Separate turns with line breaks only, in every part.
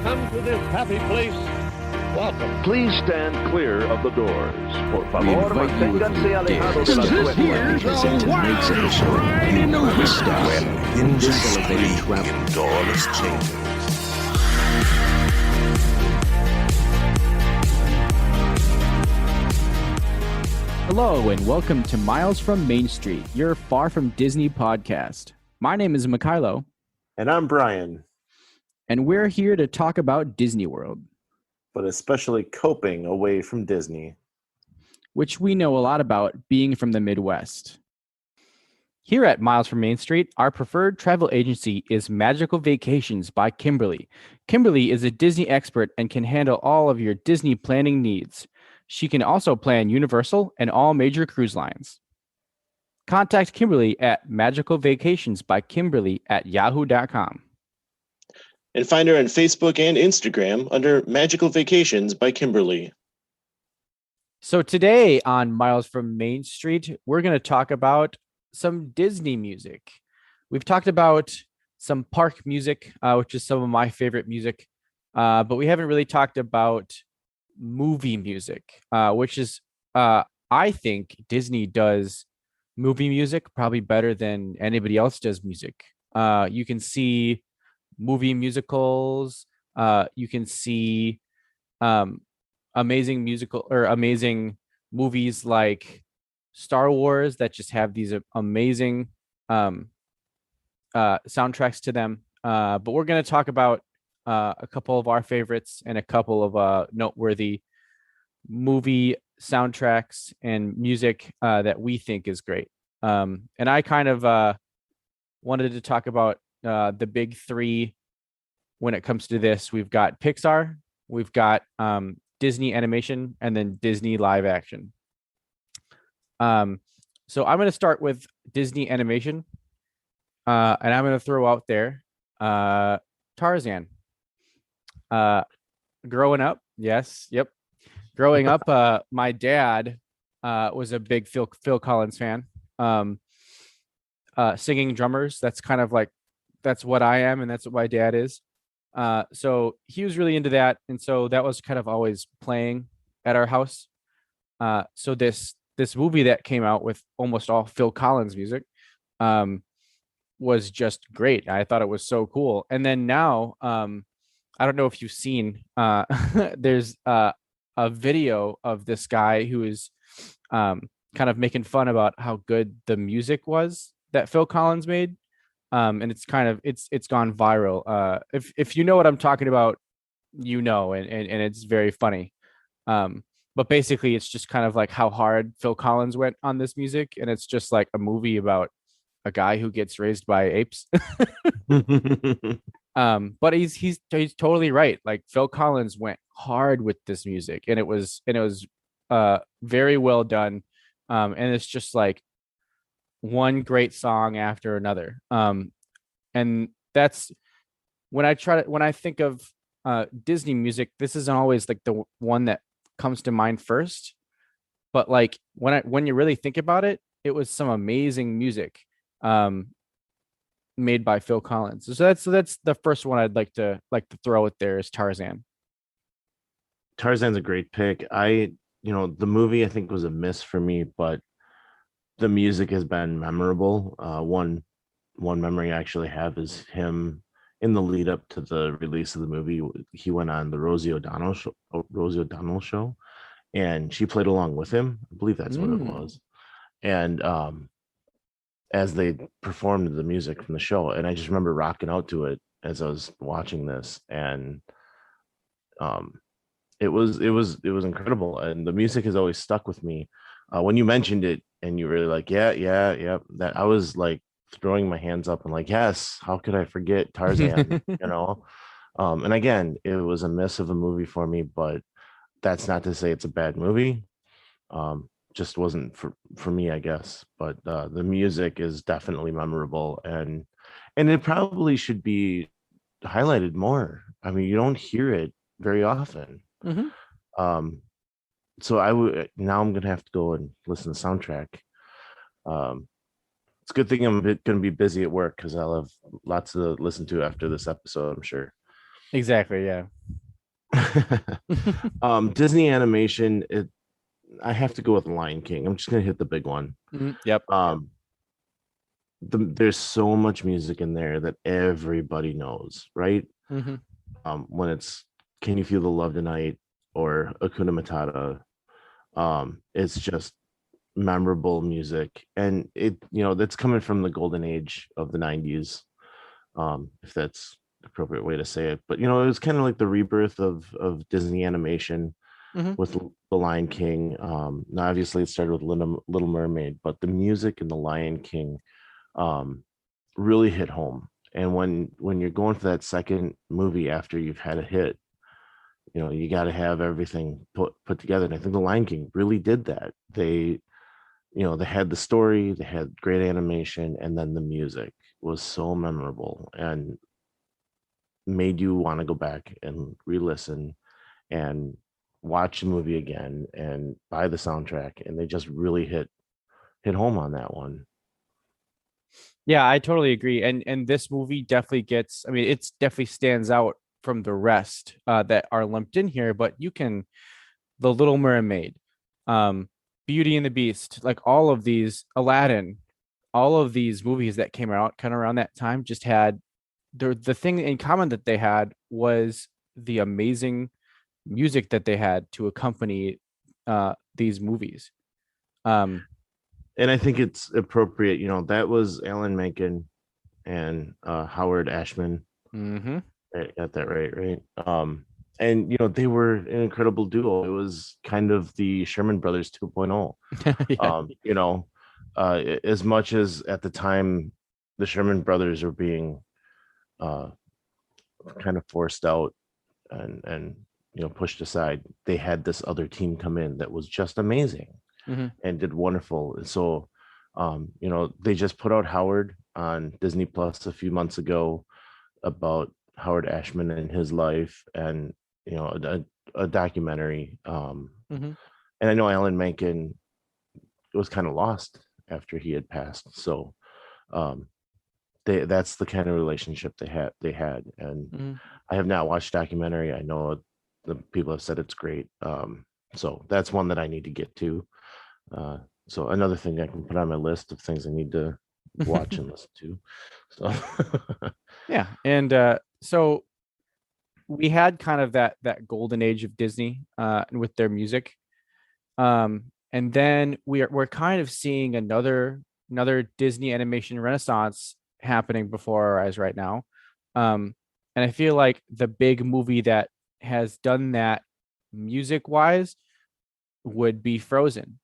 come to this happy place, welcome.
Please stand clear of the doors. Por
We
favor,
invite you, if
manténganse
you
alejados
dare,
de las
to
This here's
puertas.
the
tonight's
wildest
edition
ride in the
of
west.
Twist in this elevated travel doorless chambers.
Hello and welcome to Miles from Main Street, your Far From Disney podcast. My name is Mikhailo,
And I'm Brian,
and we're here to talk about Disney World,
but especially coping away from Disney.
which we know a lot about being from the Midwest. Here at Miles from Main Street, our preferred travel agency is Magical Vacations by Kimberly. Kimberly is a Disney expert and can handle all of your Disney planning needs. She can also plan Universal and all major cruise lines. Contact Kimberly at magicalvacationsbykimberly@yahoo.com.
And find her on Facebook and Instagram under Magical Vacations by Kimberly.
So today on Miles from Main Street, we're going to talk about some Disney music. We've talked about some park music, which is some of my favorite music, but we haven't really talked about movie music, which is, I think Disney does movie music probably better than anybody else does music. You can see movie musicals, you can see amazing movies like Star Wars that just have these amazing soundtracks to them. But we're going to talk about a couple of our favorites and a couple of noteworthy movie soundtracks and music that we think is great. And I kind of wanted to talk about the big three when it comes to this. We've got Pixar, we've got Disney animation, and then Disney live action. So I'm going to start with Disney animation, and I'm going to throw out there Tarzan. Growing up, growing up, my dad was a big Phil Collins fan. Singing drummers, that's kind of like, that's what I am, and that's what my dad is. So he was really into that, and so that was kind of always playing at our house. So this movie that came out with almost all Phil Collins music was just great. I thought it was so cool. And then now, I don't know if you've seen, there's a video of this guy who is kind of making fun about how good the music was that Phil Collins made. And it's kind of, it's gone viral. If you know what I'm talking about, you know, and it's very funny. But basically it's just kind of like how hard Phil Collins went on this music. And it's just like a movie about a guy who gets raised by apes. But he's totally right. Like Phil Collins went hard with this music, and it was very well done. And it's just like one great song after another. And that's when I think of Disney music, this isn't always like the one that comes to mind first, but like when you really think about it, it was some amazing music made by Phil Collins. So that's the first one I'd like to throw it there is Tarzan.
Tarzan's a great pick. The movie I think was a miss for me, but the music has been memorable. One memory I actually have is him in the lead up to the release of the movie. He went on the Rosie O'Donnell show, and she played along with him. I believe that's what it was. And as they performed the music from the show, and I just remember rocking out to it as I was watching this, and it was incredible, and the music has always stuck with me. When you mentioned it and you were like, yeah, that I was like throwing my hands up and like, yes, how could I forget Tarzan? And again, it was a miss of a movie for me, but that's not to say it's a bad movie. Just wasn't for me, I guess. But the music is definitely memorable, and it probably should be highlighted more. I mean, you don't hear it very often. So I'm gonna have to go and listen to the soundtrack. It's a good thing I'm gonna be busy at work because I'll have lots to listen to after this episode, I'm sure.
Exactly. Yeah.
Disney animation, I have to go with Lion King. I'm just gonna hit the big one.
Yep.
There's so much music in there that everybody knows, right?
Hmm.
When it's Can You Feel the Love Tonight or Akuna Matata, it's just memorable music, and that's coming from the golden age of the 90s, if that's the appropriate way to say it. But it was kind of like the rebirth of Disney animation
Hmm.
with the Lion King. Now obviously it started with Little Mermaid, but the music in the Lion King um really hit home. And when you're going for that second movie after you've had a hit, you got to have everything put together. And I think the Lion King really did that. They had the story, they had great animation, and then the music was so memorable and made you want to go back and re-listen and watch the movie again and buy the soundtrack. And they just really hit home on that one.
Yeah, I totally agree. And this movie definitely gets, I mean, it's definitely stands out from the rest that are lumped in here, but you can The Little Mermaid, um, Beauty and the Beast, like all of these, Aladdin, all of these movies that came out kind of around that time just had the thing in common that they had was the amazing music that they had to accompany these movies. Um,
And I think it's appropriate, that was Alan Menken and Howard Ashman.
mhm.
I got that right? And they were an incredible duo. It was kind of the Sherman Brothers 2.0.
Yeah.
As much as at the time the Sherman Brothers were being uh, kind of forced out and pushed aside, they had this other team come in that was just amazing
Mhm.
and did wonderful. And so, they just put out Howard on Disney Plus a few months ago about Howard Ashman and his life, and a documentary.
Mhm.
And I know Alan Menken was kind of lost after he had passed. So um, that's the kind of relationship they had. And
Mhm.
I have not watched documentary. I know the people have said it's great. So that's one that I need to get to. Uh, so another thing I can put on my list of things I need to watch and listen to. So
Yeah, and so we had kind of that golden age of Disney with their music. And then we're kind of seeing another Disney animation renaissance happening before our eyes right now. And I feel like the big movie that has done that music wise would be Frozen.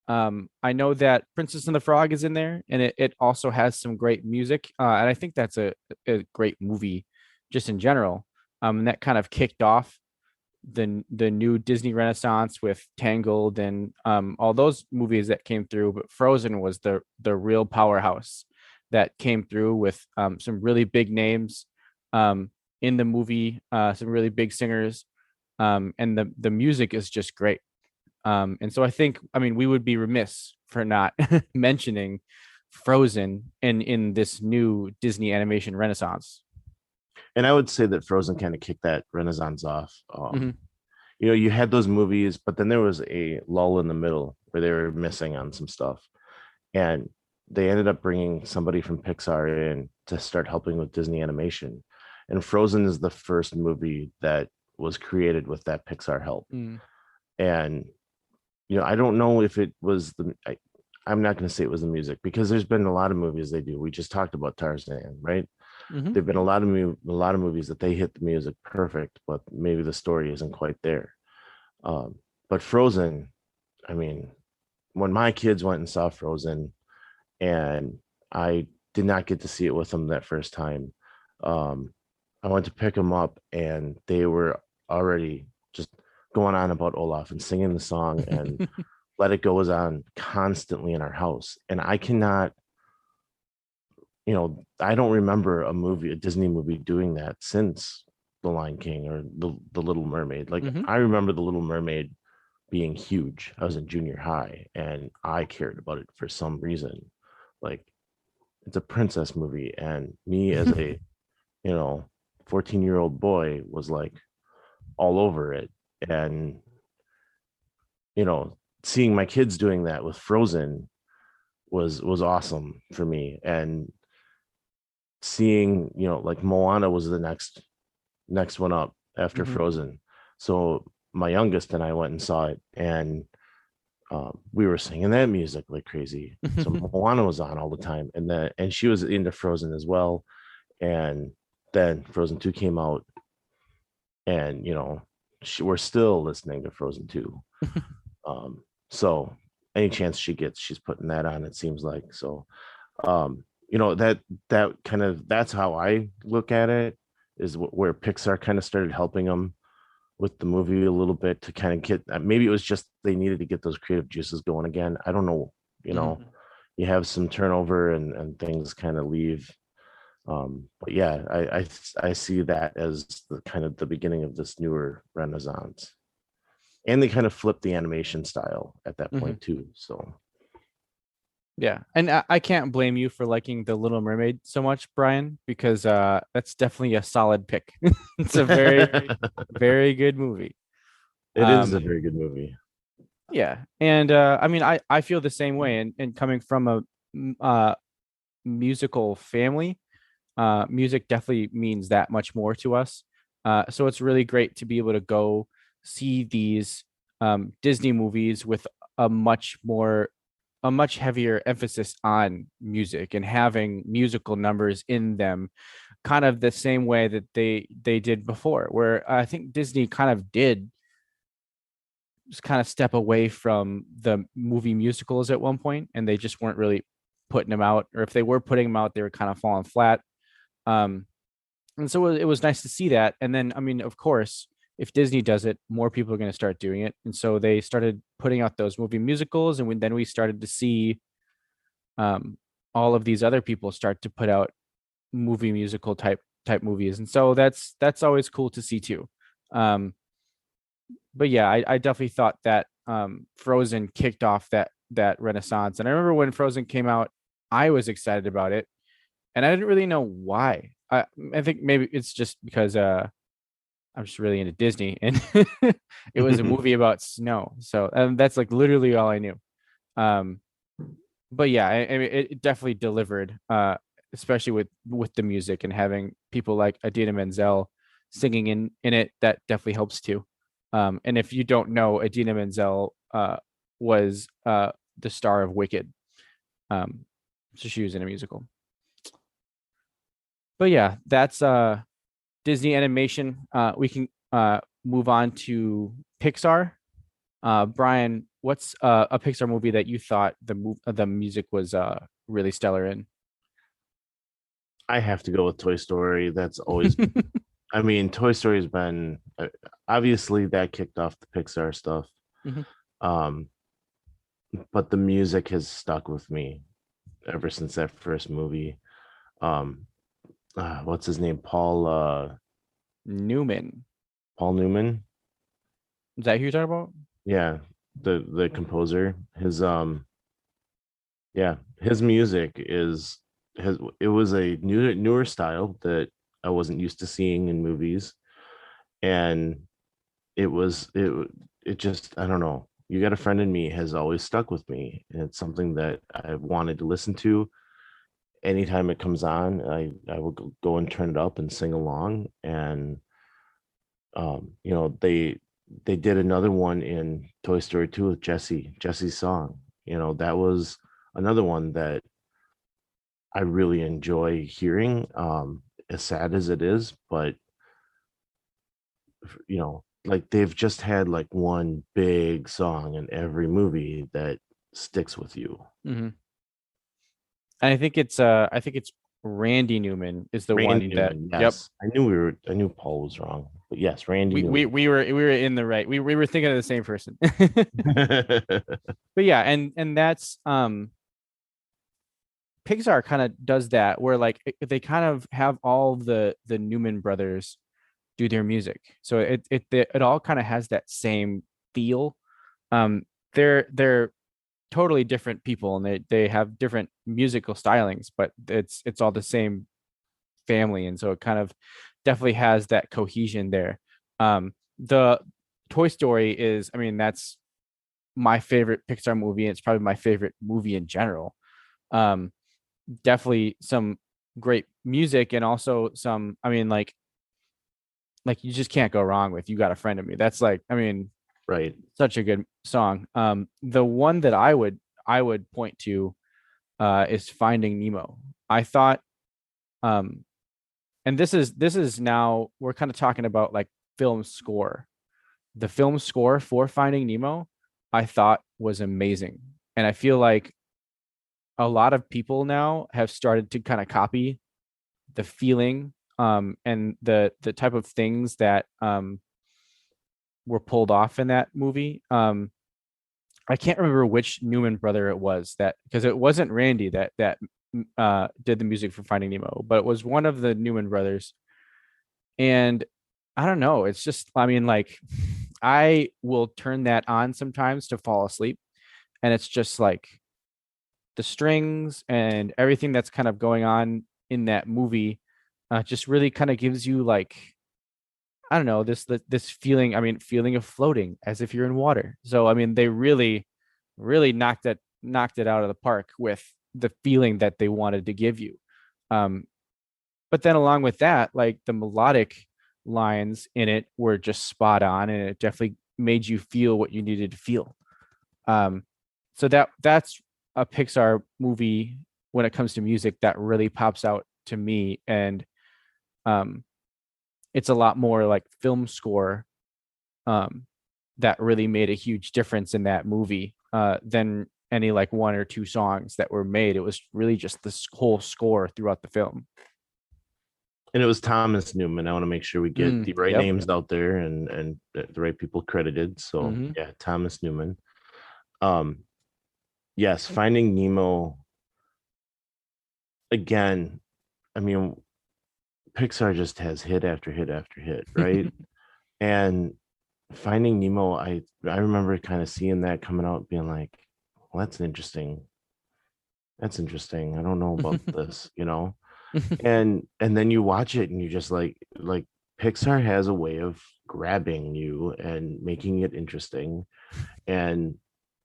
I know that Princess and the Frog is in there, and it also has some great music. And I think that's a great movie just in general. And that kind of kicked off the new Disney Renaissance with Tangled and all those movies that came through. But Frozen was the real powerhouse that came through with some really big names in the movie, some really big singers, and the music is just great. And so I think, I mean, we would be remiss for not mentioning Frozen in this new Disney animation renaissance.
and I would say that Frozen kind of kicked that renaissance off.
Mhm.
You had those movies, but then there was a lull in the middle where they were missing on some stuff, and they ended up bringing somebody from Pixar in to start helping with Disney animation. And Frozen is the first movie that was created with that Pixar help.
Mm.
And I don't know if it was I'm not going to say it was the music, because there's been a lot of movies they do. We just talked about Tarzan, right?
Mhm.
There've been a lot of movies that they hit the music perfect, but maybe the story isn't quite there. But Frozen, I mean, when my kids went and saw Frozen, and I did not get to see it with them that first time, um, I went to pick them up, and they were already just going on about Olaf and singing the song, and Let It Go was on constantly in our house. And I don't remember a Disney movie doing that since The Lion King or the Little Mermaid. Like,
Mhm.
I remember the Little Mermaid being huge. I was in junior high and I cared about it for some reason. Like, it's a princess movie, and me as a, you know, 14-year-old boy was like all over it. And, seeing my kids doing that with Frozen was awesome for me. And seeing, like Moana was the next one up after Frozen. So my youngest and I went and saw it, and we were singing that music like crazy. So Moana was on all the time, and she was into Frozen as well. And then Frozen 2 came out, and we're still listening to Frozen 2. So any chance she gets, she's putting that on, it seems like. So that's how I look at it, is where Pixar kind of started helping them with the movie a little bit to kind of get, maybe it was just they needed to get those creative juices going again. I don't know. You have some turnover and things kind of leave. But yeah, I see that as the kind of the beginning of this newer renaissance. And they kind of flipped the animation style at that point too. So
yeah, and I can't blame you for liking The Little Mermaid so much, Brian, because that's definitely a solid pick. It's a very, very good movie.
It is a very good movie.
Yeah, and I mean, I feel the same way. And coming from a musical family, music definitely means that much more to us. So it's really great to be able to go see these Disney movies with a much heavier emphasis on music and having musical numbers in them, kind of the same way that they did before, where I think Disney kind of did just kind of step away from the movie musicals at one point, and they just weren't really putting them out, or if they were putting them out, they were kind of falling flat. And so it was nice to see that. And then, I mean, of course, if Disney does it, more people are going to start doing it. And so they started putting out those movie musicals. And then we started to see all of these other people start to put out movie musical type movies. And so that's always cool to see too. But yeah, I definitely thought that Frozen kicked off that renaissance. And I remember when Frozen came out, I was excited about it. And I didn't really know why. I think maybe it's just because I'm just really into Disney, and it was a movie about snow. So that's like literally all I knew. But yeah, I mean, it definitely delivered, especially with the music and having people like Idina Menzel singing in it. That definitely helps too. And if you don't know, Idina Menzel was the star of Wicked. So she was in a musical. But yeah, that's Disney animation. We can move on to Pixar. Brian, what's a Pixar movie that you thought the music was really stellar in?
I have to go with Toy Story. That's always, I mean, Toy Story has been, obviously that kicked off the Pixar stuff. But the music has stuck with me ever since that first movie. What's his name? Paul
Newman.
Paul Newman.
Is that who you're talking about?
Yeah, the composer. His his music it was a newer style that I wasn't used to seeing in movies, and it just, I don't know. You Got a Friend in Me has always stuck with me, and it's something that I've wanted to listen to. Anytime it comes on, I will go and turn it up and sing along. And they did another one in Toy Story 2 with Jesse's song. That was another one that I really enjoy hearing, as sad as it is. But like, they've just had like one big song in every movie that sticks with you.
And I think it's Randy Newman is the
Randy
one that.
Newman, yes. Yep. I knew Paul was wrong, but yes, Randy Newman.
We were in the right. We were thinking of the same person. But yeah, and that's Pixar kind of does that, where like they kind of have all the Newman brothers do their music. So it all kind of has that same feel. They're totally different people, and they have different musical stylings, but it's all the same family. And so it kind of definitely has that cohesion there. The Toy Story is, I mean, that's my favorite Pixar movie, and it's probably my favorite movie in general. Um, Definitely some great music, and also some, I mean, like you just can't go wrong with "You Got a Friend in Me." That's like, I mean,
Right.
such a good song. The one that I would point to is Finding Nemo. I thought, um, and this is now we're kind of talking about like film score. The film score for Finding Nemo, I thought was amazing, and I feel like a lot of people now have started to kind of copy the feeling, and the type of things that were pulled off in that movie. I can't remember which Newman brother it was, that because it wasn't Randy that did the music for Finding Nemo, but it was one of the Newman brothers. And I don't know, it's just, I mean, like, I will turn that on sometimes to fall asleep, and it's just like the strings and everything that's kind of going on in that movie just really kind of gives you like, I don't know, this feeling, I mean, feeling of floating as if you're in water. So I mean, they really knocked it out of the park with the feeling that they wanted to give you. Um, but then along with that, like the melodic lines in it were just spot on, and it definitely made you feel what you needed to feel. Um, so that's a Pixar movie when it comes to music that really pops out to me, and um, it's a lot more like film score, um, that really made a huge difference in that movie than any like one or two songs that were made. It was really just this whole score throughout the film.
And it was Thomas Newman. I want to make sure we get the right
Yep.
names out there and the right people credited. So
Mhm.
yeah, Thomas Newman. Um, yes, Finding Nemo again. I mean, Pixar just has hit after hit after hit, right? And Finding Nemo, I remember kind of seeing that coming out, being like, well, that's interesting. That's interesting. I don't know about this, you know. And then you watch it and you just like Pixar has a way of grabbing you and making it interesting. And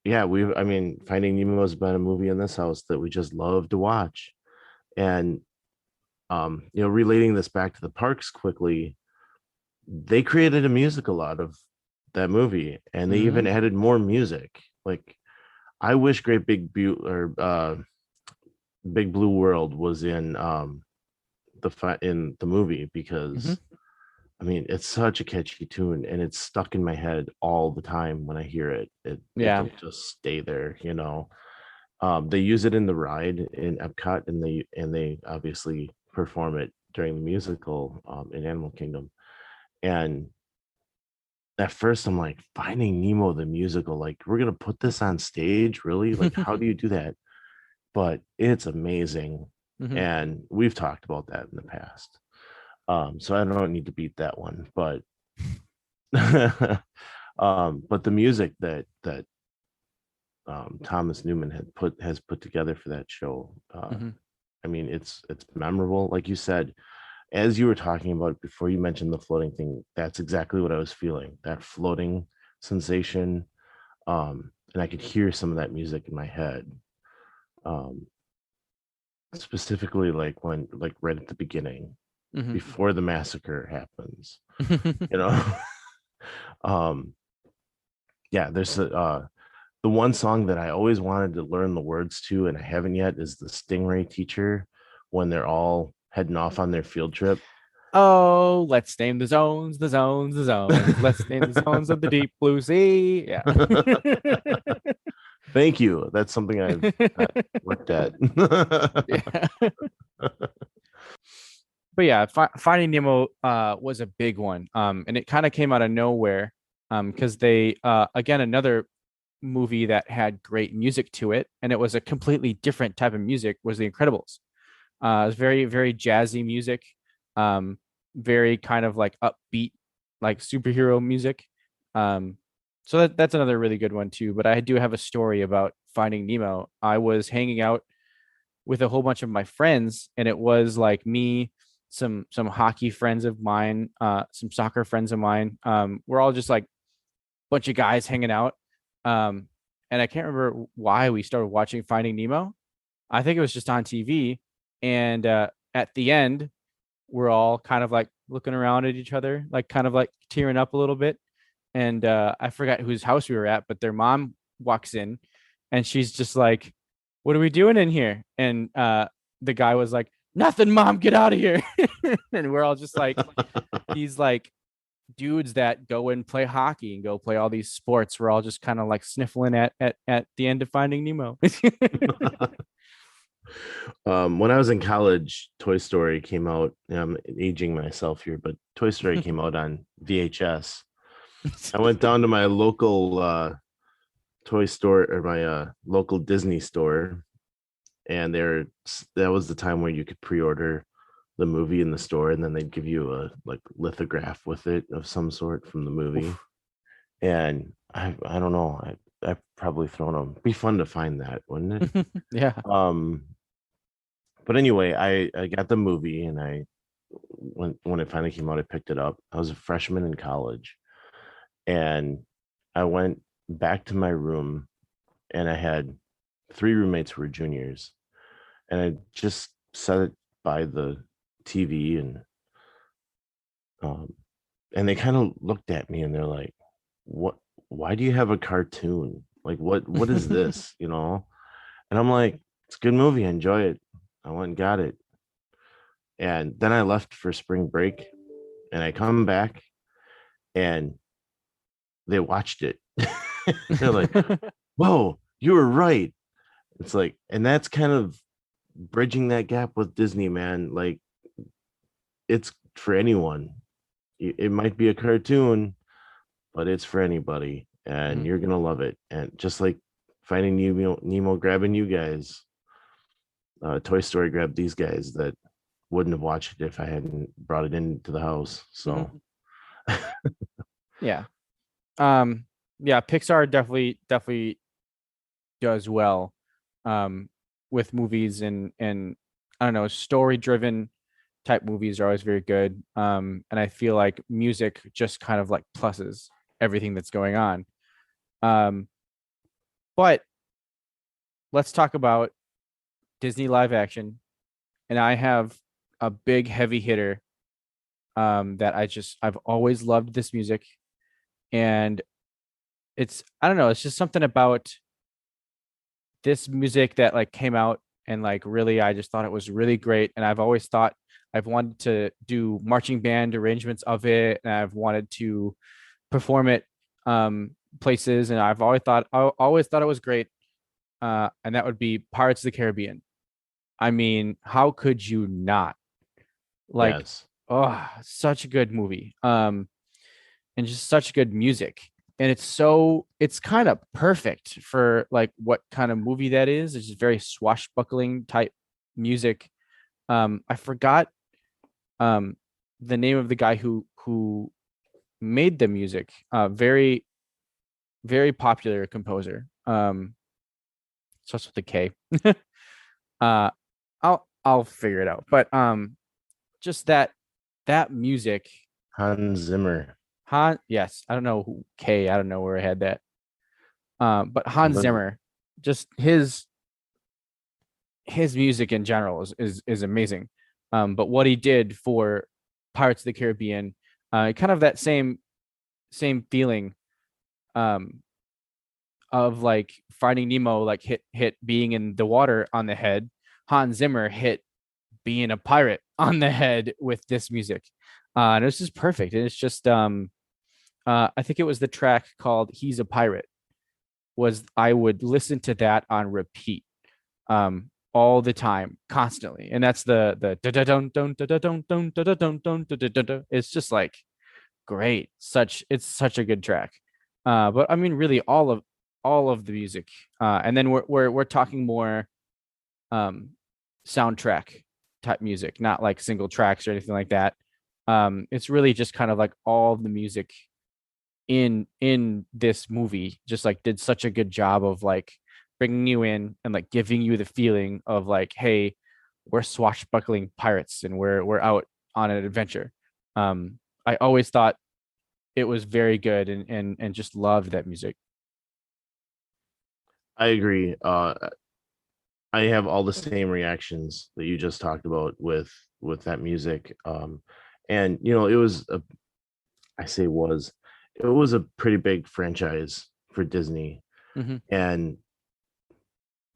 yeah, I mean, Finding Nemo has been a movie in this house that we just love to watch. And you know, relating this back to the parks quickly, they created a musical out of that movie, and they even
Mhm.
added more music. Like, I wish Great Big Blue World was in in the movie,
Mhm.
because I mean, it's such a catchy tune and it's stuck in my head all the time when I hear it.
Yeah.
It'll just stay there, you know. They use it in the ride in Epcot, and they obviously perform it during the musical in Animal Kingdom. And at first I'm like, Finding Nemo the musical, like, we're gonna put this on stage, really? Like, how do you do that? But it's amazing.
Mhm.
And we've talked about that in the past. So I don't need to beat that one, but but the music that Thomas Newman has put together for that show,
Mhm.
I mean, it's memorable. Like you said, as you were talking about it before, you mentioned the floating thing. That's exactly what I was feeling. That floating sensation, and I could hear some of that music in my head. Um, Specifically, like when, like right at the beginning,
Mhm.
before the massacre happens, you know. um yeah, there's the one song that I always wanted to learn the words to and I haven't yet is the Stingray Teacher, when they're all heading off on their field trip.
Oh, let's name the zones, the zones, the zones. Let's name the zones of the deep blue sea. Yeah.
Thank you. That's something I've worked at.
Yeah. But yeah, Finding Nemo was a big one. And it kind of came out of nowhere. Because they again, another movie that had great music to it, and it was a completely different type of music, was The Incredibles. It was very, very jazzy music, um, very kind of like upbeat, like superhero music. Um, so that's another really good one too. But I do have a story about Finding Nemo. I was hanging out with a whole bunch of my friends, and it was like me. some hockey friends of mine, some soccer friends of mine. We're all just like bunch of guys hanging out. And I can't remember why we started watching Finding Nemo. I think it was just on TV. And at the end, we're all kind of like looking around at each other, like kind of like tearing up a little bit. And I forgot whose house we were at, but their mom walks in and she's just like, "What are we doing in here?" And the guy was like, "Nothing, mom, get out of here." And we're all just like, these like dudes that go and play hockey and go play all these sports. We're all just kind of like sniffling at the end of Finding Nemo.
When I was in college, Toy Story came out. I'm aging myself here, but Toy Story came out on VHS. I went down to my local toy store, or my local Disney store, and that was the time where you could pre-order the movie in the store, and then they'd give you a like lithograph with it of some sort from the movie. Oof. And I don't know, I've probably thrown them. Be fun to find that, wouldn't it?
Yeah.
But anyway, I got the movie, and when it finally came out, I picked it up. I was a freshman in college, and I went back to my room, and I had 3 roommates who were juniors, and I just set it by the TV, and they kind of looked at me and they're like, why do you have a cartoon? Like, what is this? You know? And I'm like, it's a good movie, I enjoy it. I went and got it. And then I left for spring break, and I come back and they watched it. They're like, "Whoa, you were right." It's like, and that's kind of bridging that gap with Disney, man. Like, it's for anyone. It might be a cartoon, but it's for anybody, and you're gonna love it. And just like Finding Nemo grabbing you guys, Toy Story grabbed these guys that wouldn't have watched it if I hadn't brought it into the house. So
yeah. Yeah, Pixar definitely does well with movies, and I don't know, story driven type movies are always very good. And I feel like music just kind of like pluses everything that's going on. But let's talk about Disney live action. And I have a big heavy hitter that I've always loved this music. And I don't know, it's just something about this music that like came out, and like really I just thought it was really great. And I've always thought I've wanted to do marching band arrangements of it, and I've wanted to perform it places, and I always thought it was great. And that would be Pirates of the Caribbean. I mean, how could you not? Like, yes. Oh, such a good movie. And just such good music. And it's kind of perfect for like what kind of movie that is. It's just very swashbuckling type music. I forgot the name of the guy who made the music. Very, very popular composer. Starts with a K. I'll figure it out. But just that music.
Hans Zimmer.
Yes, I don't know who K. I don't know where I had that. But Hans Zimmer, just his music in general is amazing. But what he did for Pirates of the Caribbean, kind of that same feeling, of like Finding Nemo, like hit being in the water on the head. Hans Zimmer hit being a pirate on the head with this music, and it's just perfect. And it's just I think it was the track called "He's a Pirate." I would listen to that on repeat, all the time, constantly, and that's the it's just like great. It's such a good track. But I mean, really, all of the music, and then we're talking more soundtrack type music, not like single tracks or anything like that. It's really just kind of like all the music in this movie just like did such a good job of like bringing you in and like giving you the feeling of like, hey, we're swashbuckling pirates and we're out on an adventure. I always thought it was very good, and just loved that music.
I agree. I have all the same reactions that you just talked about with that music. And it was I say was, it was a pretty big franchise for Disney.
Hmm.
And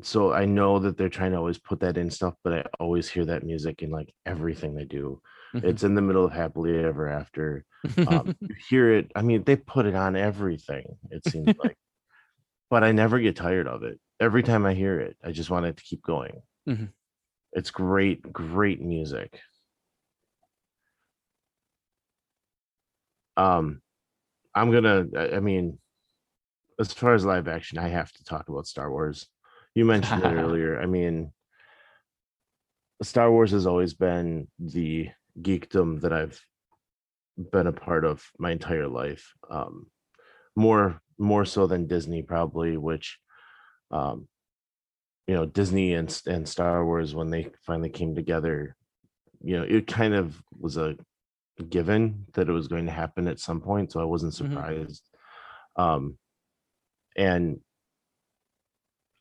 so I know that they're trying to always put that in stuff, but I always hear that music in like everything they do.
Hmm.
It's in the middle of Happily Ever After. You hear it. I mean, they put it on everything, it seems like, but I never get tired of it. Every time I hear it, I just want it to keep going.
Hmm.
It's great, great music. Um, I mean, as far as live action, I have to talk about Star Wars. You mentioned it earlier. I mean, Star Wars has always been the geekdom that I've been a part of my entire life. More so than Disney, probably, which um, Disney and Star Wars, when they finally came together, it kind of was a given that it was going to happen at some point, so I wasn't
Hmm.
surprised. Um, and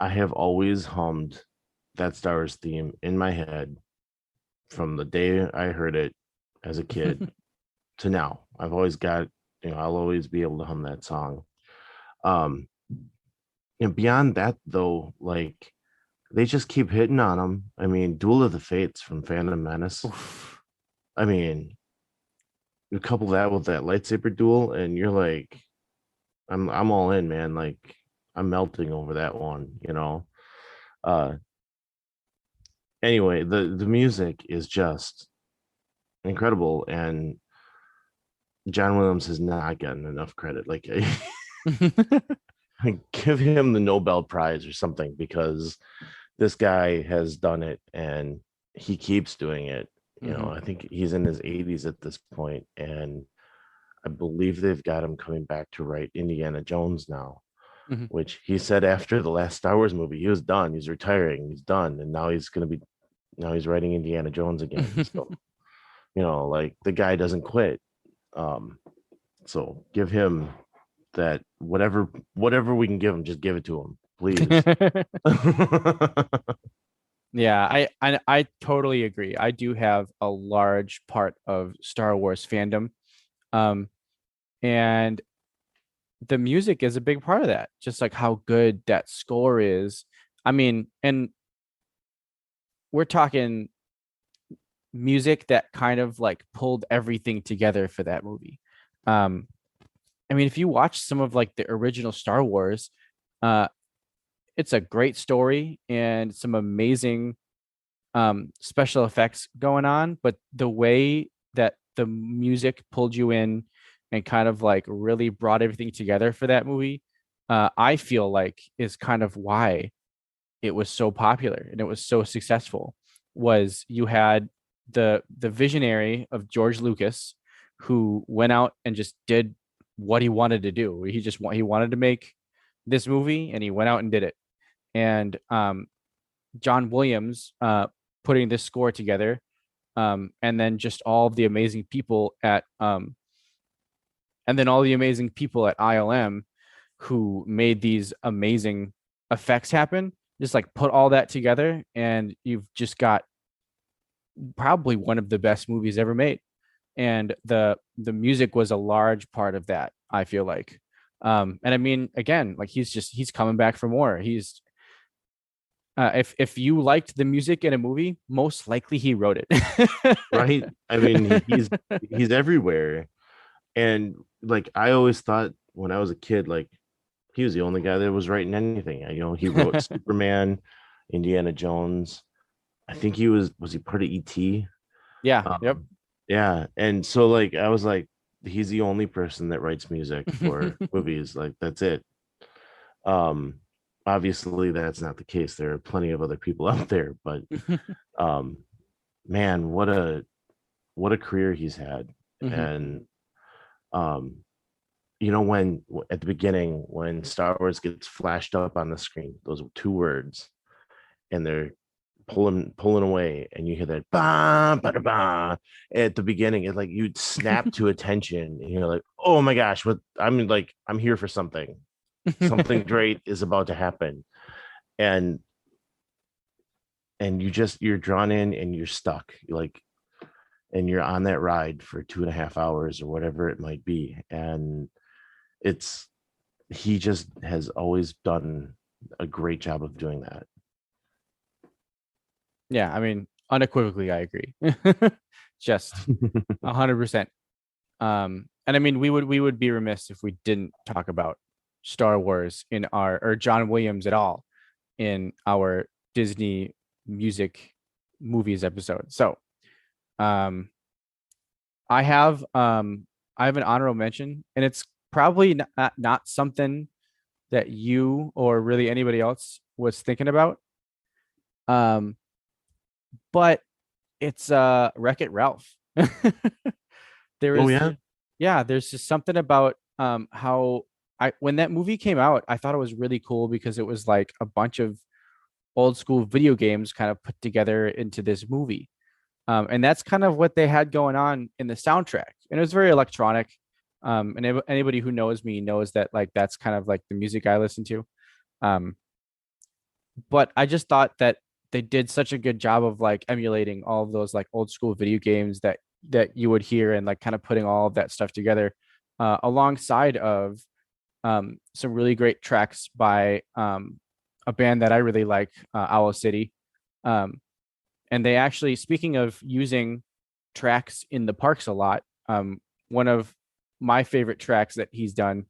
I have always hummed that Star Wars theme in my head from the day I heard it as a kid to now. I've always got, I'll always be able to hum that song. Um, and beyond that, though, like, they just keep hitting on them. I mean, Duel of the Fates from Phantom Menace.
Oof.
I mean, you couple that with that lightsaber duel, and you're like, I'm all in, man. Like, I'm melting over that one. Uh, anyway, the music is just incredible, and John Williams has not gotten enough credit. Like, give him the Nobel Prize or something, because this guy has done it and he keeps doing it.
Hmm.
I think he's in his 80s at this point, and I believe they've got him coming back to write Indiana Jones now,
Hmm.
which he said after the last Star Wars movie, he was done. He's retiring. He's done. And now he's writing Indiana Jones again. So, like, the guy doesn't quit. Um, so give him that, whatever we can give him, just give it to him, please.
Yeah, I totally agree. I do have a large part of Star Wars fandom. Um, and the music is a big part of that, just like how good that score is. I mean, and we're talking music that kind of like pulled everything together for that movie. Um, I mean, if you watch some of like the original Star Wars, uh, it's a great story and some amazing special effects going on, but the way that the music pulled you in and kind of like really brought everything together for that movie, I feel like is kind of why it was so popular and it was so successful. Was you had the visionary of George Lucas, who went out and just did what he wanted to do. He wanted to make this movie, and he went out and did it. And John Williams putting this score together, and then just all of the amazing people at ILM who made these amazing effects happen. Just like put all that together, and you've just got probably one of the best movies ever made. And the music was a large part of that, I feel like. And I mean, again, like he's coming back for more. He's if you liked the music in a movie, most likely he wrote it.
Right? I mean, he's everywhere. And like, I always thought when I was a kid, like, he was the only guy that was writing anything. He wrote Superman, Indiana Jones. I think was he part of ET?
Yeah. Yep.
Um, yeah. And so, like, I was like, he's the only person that writes music for movies. Like, that's it. Um, Obviously that's not the case. There are plenty of other people out there, but um, man, what a career he's had.
Hmm.
And um, when at the beginning, when Star Wars gets flashed up on the screen, those two words, and pulling away, and you hear that bah, bah, bah, at the beginning. It's like you'd snap to attention, and you're like, oh my gosh, what I'm here for something. Something great is about to happen. And you're drawn in and you're stuck. And you're on that ride for 2.5 hours or whatever it might be. And he just has always done a great job of doing that.
Yeah, I mean, unequivocally, I agree. Just 100%. And I mean, we would be remiss if we didn't talk about Star Wars or John Williams at all in our Disney music movies episode. So, I have an honorable mention, and it's probably not something that you or really anybody else was thinking about. But it's Wreck-It Ralph. There's just something about how when that movie came out, I thought it was really cool because it was like a bunch of old school video games kind of put together into this movie. And that's kind of what they had going on in the soundtrack. And it was very electronic. And anybody who knows me knows that like that's kind of like the music I listen to. But I just thought that they did such a good job of like emulating all of those like old school video games that you would hear, and like kind of putting all of that stuff together alongside of some really great tracks by a band that I really like, Owl City. And they actually, speaking of using tracks in the parks a lot, one of my favorite tracks that he's done,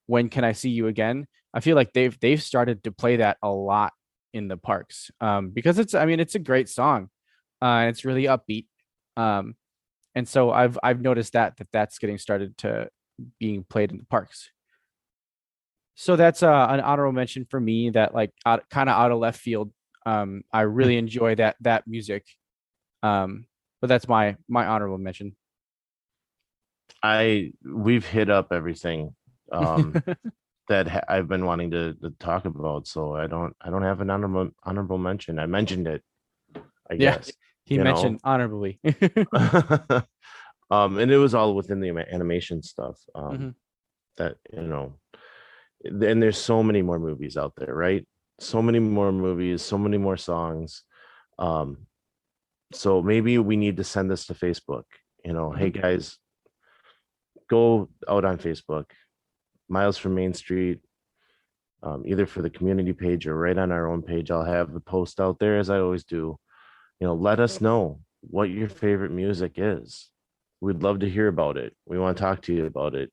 When Can I See You Again? I feel like they've started to play that a lot in the parks, because it's a great song, and it's really upbeat. And so I've noticed that's getting started to being played in the parks. So that's an honorable mention for me, that like kind of out of left field. I really enjoy that music. But that's my honorable mention.
We've hit up everything that I've been wanting to talk about, so I don't have an honorable mention. I mentioned it, I guess.
He mentioned honorably.
And it was all within the animation stuff. That and there's so many more movies out there, right? So many more movies, so many more songs. So maybe we need to send this to Facebook. Hey guys, go out on Facebook, Miles from Main Street, either for the community page or right on our own page. I'll have a post out there, as I always do. Let us know what your favorite music is. We'd love to hear about it. We want to talk to you about it.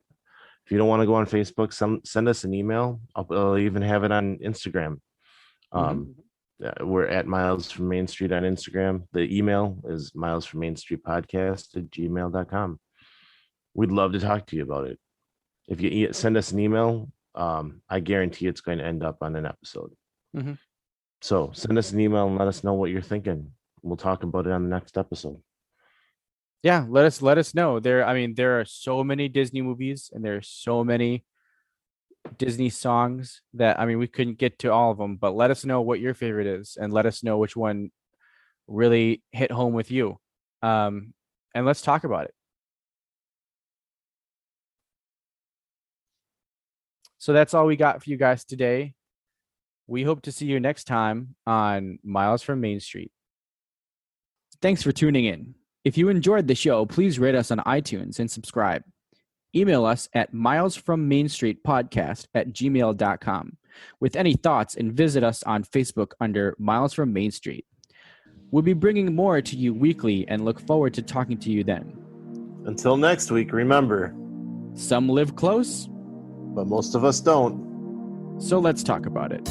If you don't want to go on Facebook, send us an email. I'll even have it on Instagram. We're at Miles from Main Street on Instagram. The email is milesfrommmainstreetpodcast@gmail.com. We'd love to talk to you about it. If you send us an email, I guarantee it's going to end up on an episode. So send us an email and let us know what you're thinking. We'll talk about it on the next episode.
Yeah, let us know. There are so many Disney movies, and there are so many Disney songs that we couldn't get to all of them, but let us know what your favorite is, and let us know which one really hit home with you. And let's talk about it. So that's all we got for you guys today. We hope to see you next time on Miles from Main Street. Thanks for tuning in. If you enjoyed the show, please rate us on iTunes and subscribe. Email us at milesfrommmainstreetpodcast@gmail.com with any thoughts, and visit us on Facebook under Miles from Main Street. We'll be bringing more to you weekly and look forward to talking to you then.
Until next week, remember,
some live close,
but most of us don't.
So let's talk about it.